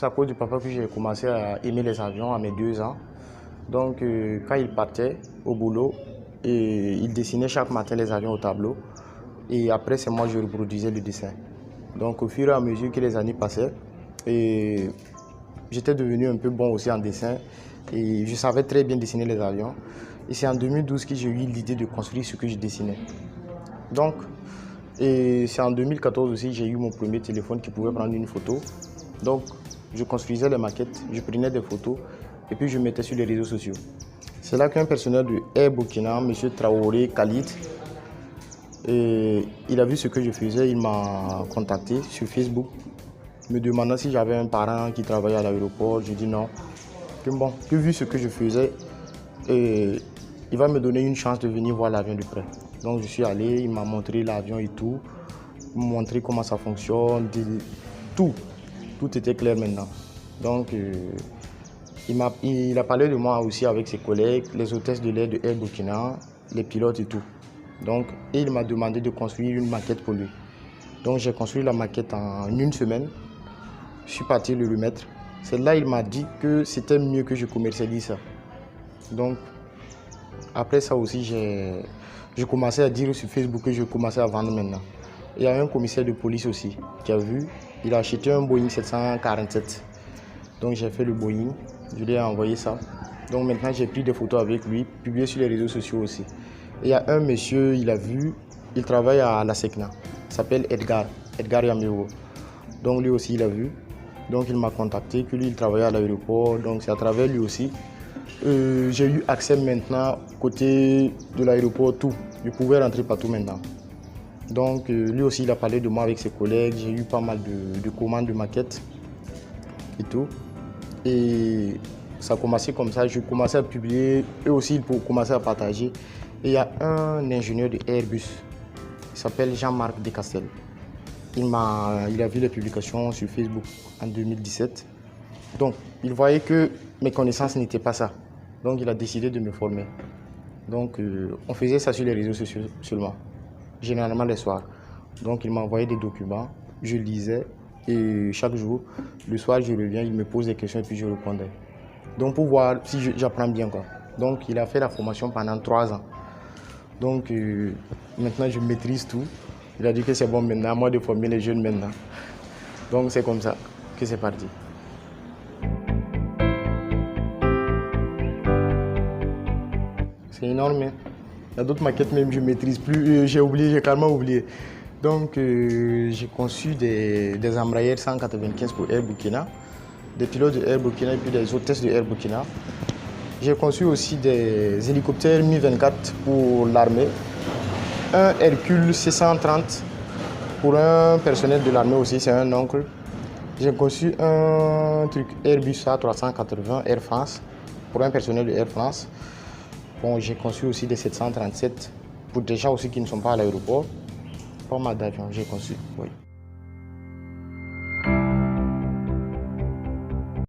c'est à cause du papa que j'ai commencé à aimer les avions à mes 2 ans. Donc, quand il partait au boulot, il dessinait chaque matin les avions au tableau. Et après, c'est moi qui reproduisais le dessin. Donc, au fur et à mesure que les années passaient, j'étais devenu un peu bon aussi en dessin. Et je savais très bien dessiner les avions. Et c'est en 2012 que j'ai eu l'idée de construire ce que je dessinais. Donc, c'est en 2014 aussi que j'ai eu mon premier téléphone qui pouvait prendre une photo. Donc, je construisais les maquettes, je prenais des photos et puis je mettais sur les réseaux sociaux. C'est là qu'un personnel de Air Burkina, M. Traoré Khalid, il a vu ce que je faisais, il m'a contacté sur Facebook, me demandant si j'avais un parent qui travaillait à l'aéroport. Je dis non. Que vu ce que je faisais, il va me donner une chance de venir voir l'avion de près. Donc je suis allé, il m'a montré l'avion et tout, il m'a montré comment ça fonctionne, tout était clair maintenant. Donc il a parlé de moi aussi avec ses collègues, les hôtesses de l'air de Air Burkina, les pilotes et tout. Donc, il m'a demandé de construire une maquette pour lui. Donc j'ai construit la maquette en une semaine. Je suis parti le remettre. C'est là qu'il m'a dit que c'était mieux que je commercialise ça. Donc après ça aussi, j'ai commencé à dire sur Facebook que je commençais à vendre maintenant. Il y a un commissaire de police aussi qui a vu. Il a acheté un Boeing 747. Donc j'ai fait le Boeing, je lui ai envoyé ça. Donc maintenant j'ai pris des photos avec lui, publié sur les réseaux sociaux aussi. Et il y a un monsieur, il a vu, il travaille à la SECNA. Il s'appelle Edgar Yamiro. Donc lui aussi il a vu. Donc il m'a contacté, que lui il travaillait à l'aéroport. Donc c'est à travers lui aussi. J'ai eu accès maintenant côté de l'aéroport, tout. Je pouvais rentrer partout maintenant. Donc lui aussi il a parlé de moi avec ses collègues. J'ai eu pas mal de commandes de maquettes et tout. Et ça a commencé comme ça, je commençais à publier, eux aussi ils commençaient à partager. Et il y a un ingénieur de Airbus, il s'appelle Jean-Marc Descastel. Il a vu les publications sur Facebook en 2017. Donc il voyait que mes connaissances n'étaient pas ça. Donc il a décidé de me former. Donc on faisait ça sur les réseaux sociaux seulement, généralement les soirs. Donc il m'a envoyé des documents, je lisais. Et chaque jour, le soir, je reviens, il me pose des questions et puis je répondais. Donc pour voir si j'apprends bien quoi. Donc il a fait la formation pendant 3 ans. Donc maintenant je maîtrise tout. Il a dit que c'est bon maintenant, à moi de former les jeunes maintenant. Donc c'est comme ça que c'est parti. C'est énorme. Hein? Il y a d'autres maquettes même que je ne maîtrise plus. J'ai carrément oublié. Donc j'ai conçu des Embraer 195 pour Air Burkina, des pilotes de Air Burkina et puis des hôtesses de Air Burkina. J'ai conçu aussi des hélicoptères Mi-24 pour l'armée, un Hercule C-130 pour un personnel de l'armée aussi, c'est un oncle. J'ai conçu un truc Airbus A380 Air France pour un personnel de Air France. Bon, j'ai conçu aussi des 737 pour des gens aussi qui ne sont pas à l'aéroport. Pas mal d'avions, j'ai conçu, oui.